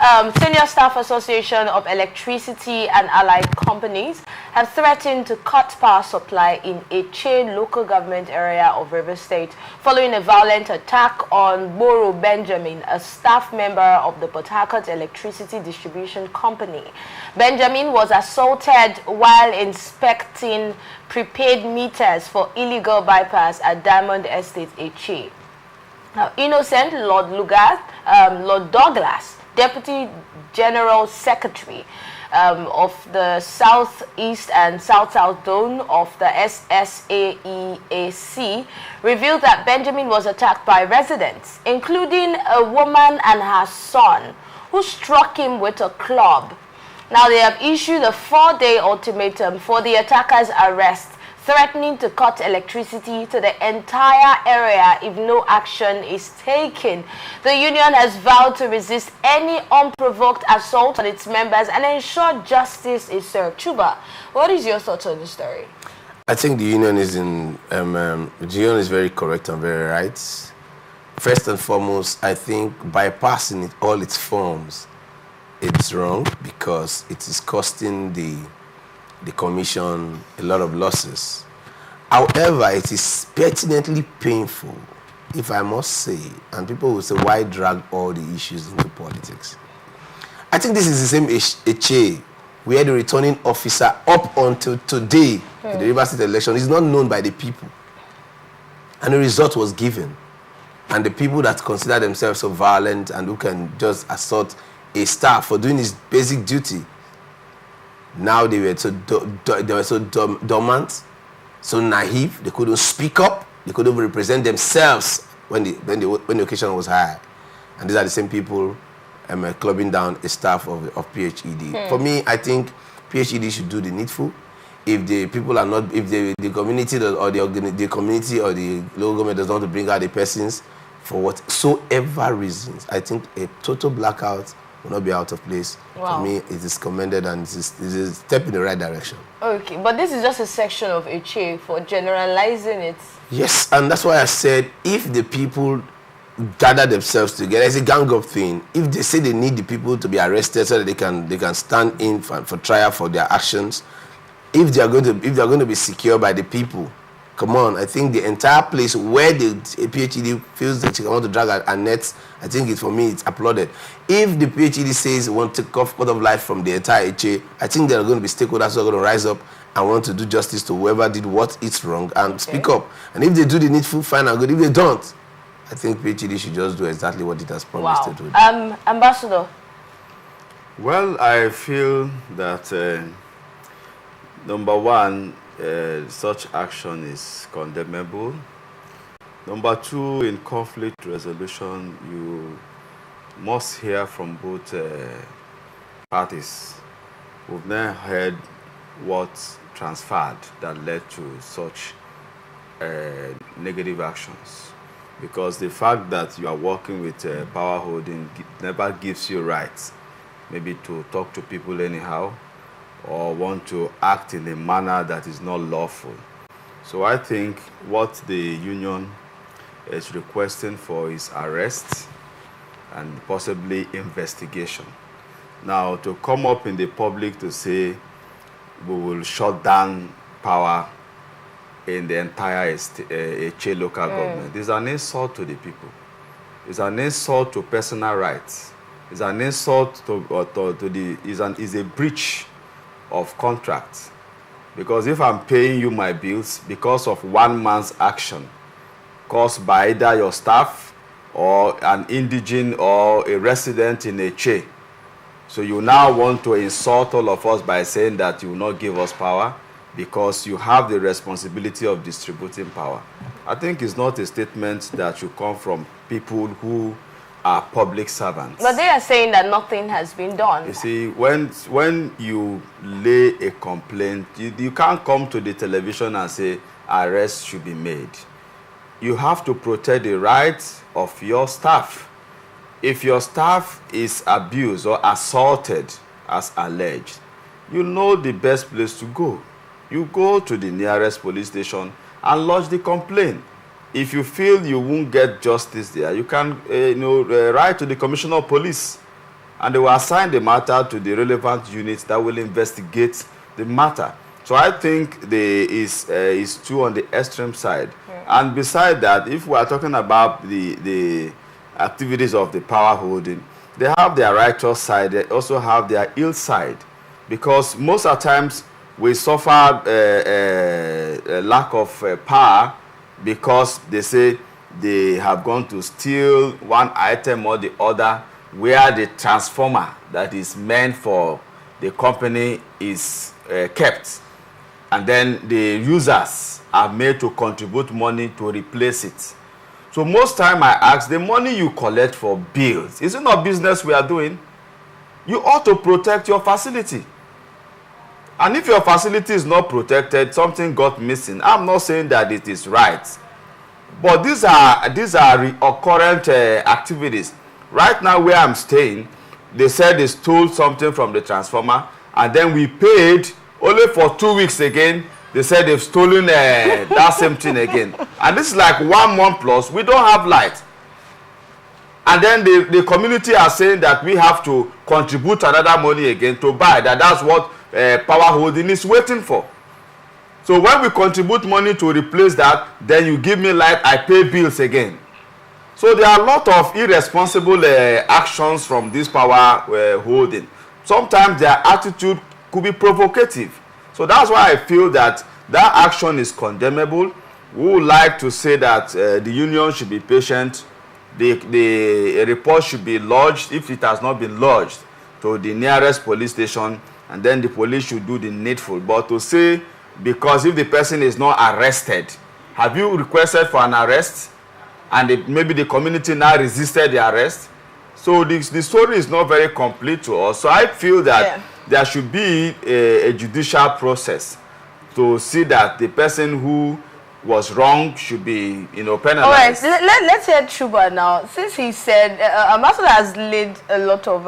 Senior Staff Association of Electricity and Allied Companies have threatened to cut power supply in Etche Local Government area of River State following a violent attack on Gboro Benjamin, a staff member of the Port Harcourt Electricity Distribution Company. Benjamin was assaulted while inspecting prepaid meters for illegal bypass at Diamond Estate, Etche. Now, Innocent Lord Douglas, Deputy General Secretary of the Southeast and South-South Zone of the SSAEAC, revealed that Benjamin was attacked by residents, including a woman and her son, who struck him with a club. Now, they have issued a 4-day ultimatum for the attacker's arrest, threatening to cut electricity to the entire area if no action is taken. The union has vowed to resist any unprovoked assault on its members and ensure justice is served. Chuba, what is your thoughts on this story? I think the union is very correct and very right. First and foremost, I think bypassing it all its forms, it's wrong because it is costing the commission a lot of losses. However, it is pertinently painful, if I must say, and people will say, why drag all the issues into politics? I think this is the same Etche where the returning officer up until today in the River State election is not known by the people. And the result was given. And the people that consider themselves so violent and who can just assault a staff for doing his basic duty, now they were so dormant, so naive. They couldn't speak up. They couldn't represent themselves when the occasion was high. And these are the same people clubbing down a staff of PHED. For me, I think PHED should do the needful. If the people are not, if the community or the community or the local government does not want to bring out the persons for whatsoever reasons, I think a total blackout will not be out of place. Wow. For me, it is commended and it is a step in the right direction. Okay, but this is just a section of Etche for generalizing it. Yes, and that's why I said if the people gather themselves together, it's a gang-up thing. If they say they need the people to be arrested so that they can stand in for trial for their actions, if they are going to be secured by the people, come on, I think the entire place where the PHED feels that you want to drag a net, I think for me, it's applauded. If the PHED says want to cut off life from the entire Etche, I think there are going to be stakeholders who are going to rise up and want to do justice to whoever did what is wrong and speak up. And if they do the needful, fine and good. If they don't, I think PHED should just do exactly what it has promised to do. Ambassador? Well, I feel that, number one, such action is condemnable. Number two, in conflict resolution, you must hear from both parties. We've never heard what transpired that led to such negative actions. Because the fact that you are working with power holding never gives you rights, maybe to talk to people anyhow, or want to act in a manner that is not lawful. So I think what the union is requesting for is arrest and possibly investigation. Now, to come up in the public to say we will shut down power in the entire Etche local government is an insult to the people. It's an insult to personal rights. It's an insult is a breach of contract, because if I'm paying you my bills because of one man's action caused by either your staff or an indigene or a resident in Etche, so you now want to insult all of us by saying that you will not give us power because you have the responsibility of distributing power. I think it's not a statement that should come from people who are public servants. But they are saying that nothing has been done. You see, when you lay a complaint, you can't come to the television and say arrests should be made. You have to protect the rights of your staff. If your staff is abused or assaulted, as alleged, you know the best place to go. You go to the nearest police station and lodge the complaint. If you feel you won't get justice there, you can write to the commissioner of police and they will assign the matter to the relevant units that will investigate the matter. So I think is too on the extreme side. And beside that, if we are talking about the activities of the power holding, they have their righteous side, they also have their ill side. Because most of the times we suffer a lack of power because they say they have gone to steal one item or the other where the transformer that is meant for the company is kept. And then the users are made to contribute money to replace it. So most time I ask, the money you collect for bills, is it not business we are doing? You ought to protect your facility. And if your facility is not protected, something got missing. I'm not saying that it is right. But these are recurrent activities. Right now where I'm staying, they said they stole something from the transformer, and then we paid only for 2 weeks again. They said they've stolen that same thing again. And this is like 1 month plus. We don't have light. And then the community are saying that we have to contribute another money again to buy. That's what power holding is waiting for. So when we contribute money to replace that, then you give me light, I pay bills again. So there are a lot of irresponsible actions from this power holding. Sometimes their attitude could be provocative. So that's why I feel that that action is condemnable. We would like to say that the union should be patient. The report should be lodged, if it has not been lodged, to the nearest police station, and then the police should do the needful. But to say, because if the person is not arrested, have you requested for an arrest? And maybe the community now resisted the arrest. So the story is not very complete to us. So I feel that there should be a judicial process to see that the person who was wrong should be, penalized. All right, let's hear Chuba now. Since he said, Ambassador has laid a lot of,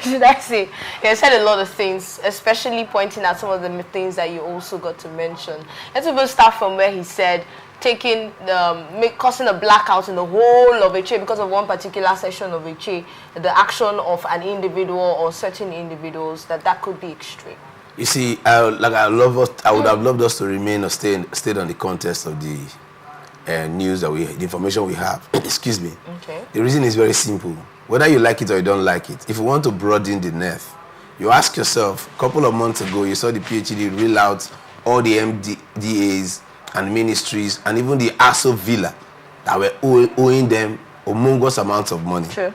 should I say, he has said a lot of things, especially pointing out some of the things that you also got to mention. Let's even start from where he said, causing a blackout in the whole of Etche because of one particular section of Etche, the action of an individual or certain individuals, that could be extreme. You see, I would have loved us to remain or stay on the context of the news that the information we have. Excuse me. Okay. The reason is very simple. Whether you like it or you don't like it, if you want to broaden the net, you ask yourself, a couple of months ago, you saw the PHED reel out all the MDAs and ministries and even the ASO Villa that were owing them humongous amounts of money. True.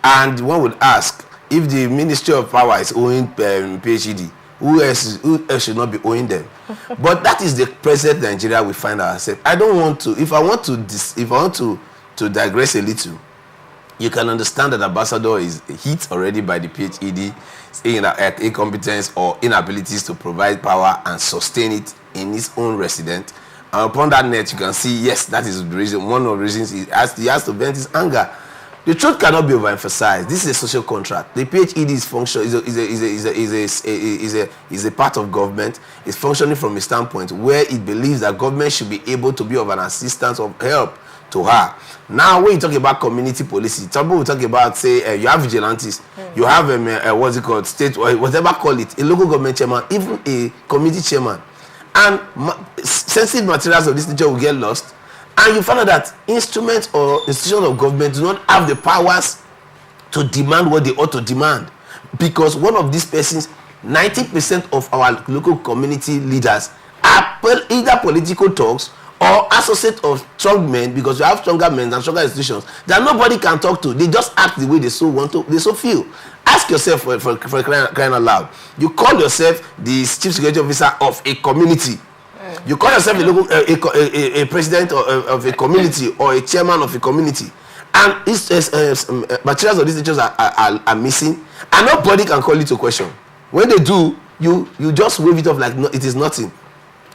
And one would ask, if the Ministry of Power is owing PHED, who else should not be owing them? But that is the present Nigeria we find ourselves. I don't want to, if I want to digress a little, you can understand that Ambassador is hit already by the PHED at incompetence or inabilities to provide power and sustain it in his own resident. And upon that net, you can see, yes, that is the reason. One of the reasons he has to vent his anger. The truth cannot be overemphasized. This is a social contract. The PHED is a part of government. It's functioning from a standpoint where it believes that government should be able to be of an assistance of help to her. Now, when you talk about community policy, some people will talk about, say, you have vigilantes, you have what's it called, state, or whatever call it, a local government chairman, even a community chairman. And sensitive materials of this nature will get lost. And you find out that instruments or institutions of government do not have the powers to demand what they ought to demand. Because one of these persons, 90% of our local community leaders are either political talks or associates of strong men, because you have stronger men and stronger institutions that nobody can talk to. They just act the way they so want to, they so feel. Ask yourself for crying out loud. You call yourself the chief security officer of a community. You call yourself a president of a community or a chairman of a community, and materials of these natures are missing, and nobody can call you to question. When they do, you just wave it off like no, it is nothing.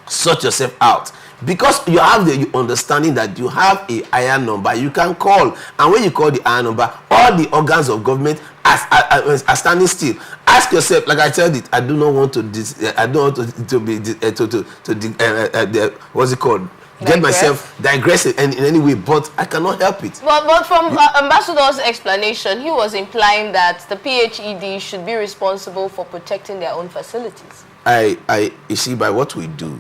Sort yourself out, because you have the understanding that you have a higher number you can call, and when you call the higher number, all the organs of government are standing still. Ask yourself, like I said it, I do not want to what's it called, get myself digressing in any way, but I cannot help it. But from Ambassador's explanation, he was implying that the PHED should be responsible for protecting their own facilities. You see, by what we do,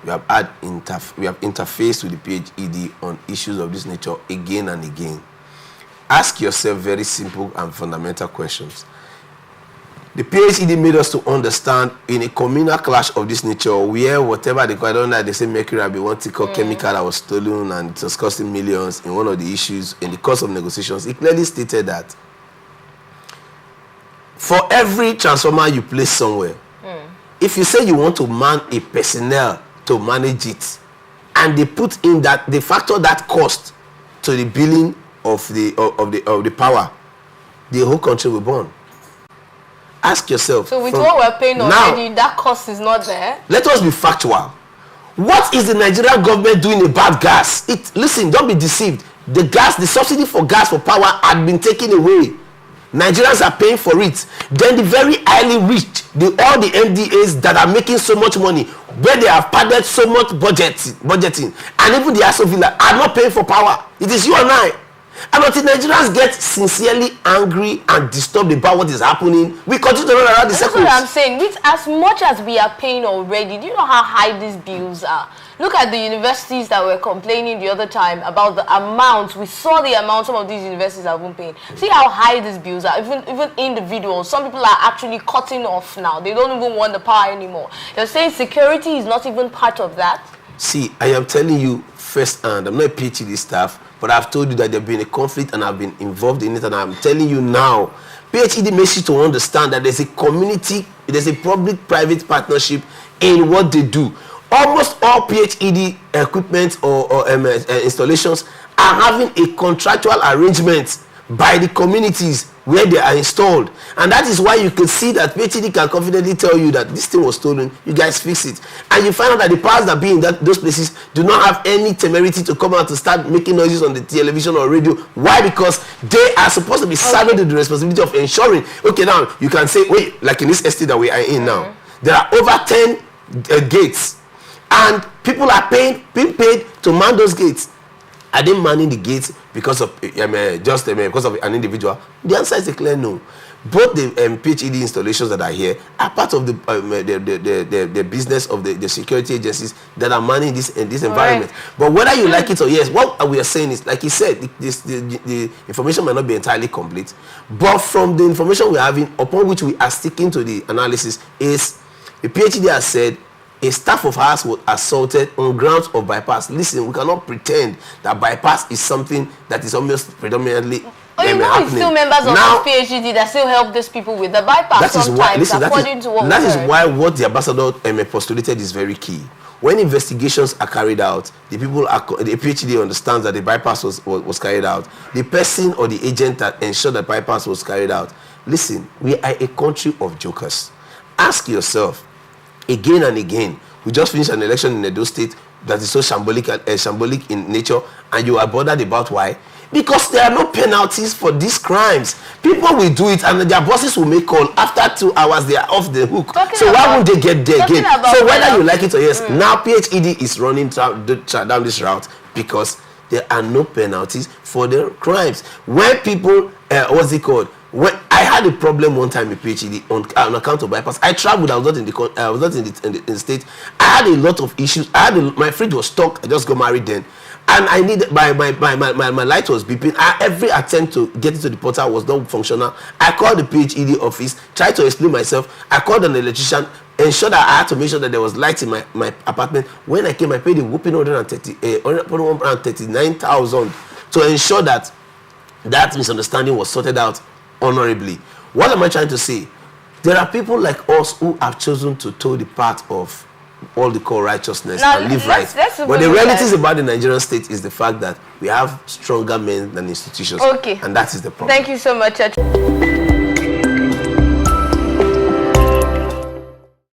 we have interfaced with the PHED on issues of this nature again and again. Ask yourself very simple and fundamental questions. The PHED made us to understand in a communal clash of this nature, where whatever they call, I don't know, they say mercury have been one tickle chemical that was stolen and it was costing millions. In one of the issues in the course of negotiations, it clearly stated that for every transformer you place somewhere, if you say you want to man a personnel to manage it, and they put in that, they factor that cost to the billing of the power, the whole country will burn. Ask yourself. So with what we're paying already, that cost is not there? Let us be factual. What is the Nigerian government doing about gas? Listen, don't be deceived. The subsidy for gas for power had been taken away. Nigerians are paying for it. Then the very highly rich, all the MDAs that are making so much money, where they have padded so much budgeting, and even the Aso Villa are not paying for power. It is you and I. And until Nigerians get sincerely angry and disturbed about what is happening, we continue to run around the circles. That's what I'm saying. With as much as we are paying already, do you know how high these bills are? Look at the universities that were complaining the other time about the amount. We saw the amount some of these universities have been paying. See how high these bills are. Even individuals, some people are actually cutting off now. They don't even want the power anymore. They're saying security is not even part of that. See, I am telling you firsthand, I'm not a PhD staff, but I've told you that there's been a conflict and I've been involved in it, and I'm telling you now, PHED makes you to understand that there's a community, there's a public-private partnership in what they do. Almost all PHED equipment or installations are having a contractual arrangement by the communities where they are installed, and that is why you can see that PHED can confidently tell you that this thing was stolen, you guys fix it, and you find out that the powers that be in those places do not have any temerity to come out to start making noises on the television or radio. Why? Because they are supposed to be saddled with the responsibility of ensuring. Okay, now you can say, wait, like in this estate that we are in now, there are over 10 gates, and people are being paid to man those gates. Are they manning the gates because of because of an individual? The answer is a clear no. Both the PHED installations that are here are part of the business of the security agencies that are manning this environment. Right. But whether you like it or yes, what we are saying is, like he said, the information might not be entirely complete, but from the information we are having, upon which we are sticking to the analysis, is the PHED has said a staff of ours was assaulted on grounds of bypass. Listen, we cannot pretend that bypass is something that is almost predominantly it's still members of the PHED that still help these people with the bypass sometimes, according to what we heard. That is why what the ambassador postulated is very key. When investigations are carried out, the PHED understands that the bypass was carried out. The person or the agent that ensured that bypass was carried out. Listen, we are a country of jokers. Ask yourself, again and again, we just finished an election in Edo State that is so shambolic in nature, and you are bothered about why? Because there are no penalties for these crimes. People will do it, and their bosses will make call. After 2 hours, they are off the hook. So why won't they get there again? So whether you like it or yes, now PHED is running down this route because there are no penalties for their crimes. When people, what's it called? When I had a problem one time with PHED on account of bypass, I traveled. I was not in the state. I had a lot of issues. My fridge was stuck. I just got married then, and I needed my light was beeping. Every attempt to get into the portal was not functional. I called the PHED office, tried to explain myself. I called an electrician, ensured that I had to make sure that there was light in my apartment. When I came, I paid a whooping 139,000 to ensure that misunderstanding was sorted out honorably. What am I trying to say? There are people like us who have chosen to toe the path of all the core righteousness and live right. But the realities about the Nigerian state is the fact that we have stronger men than institutions. Okay. And that is the problem. Thank you so much, Etche.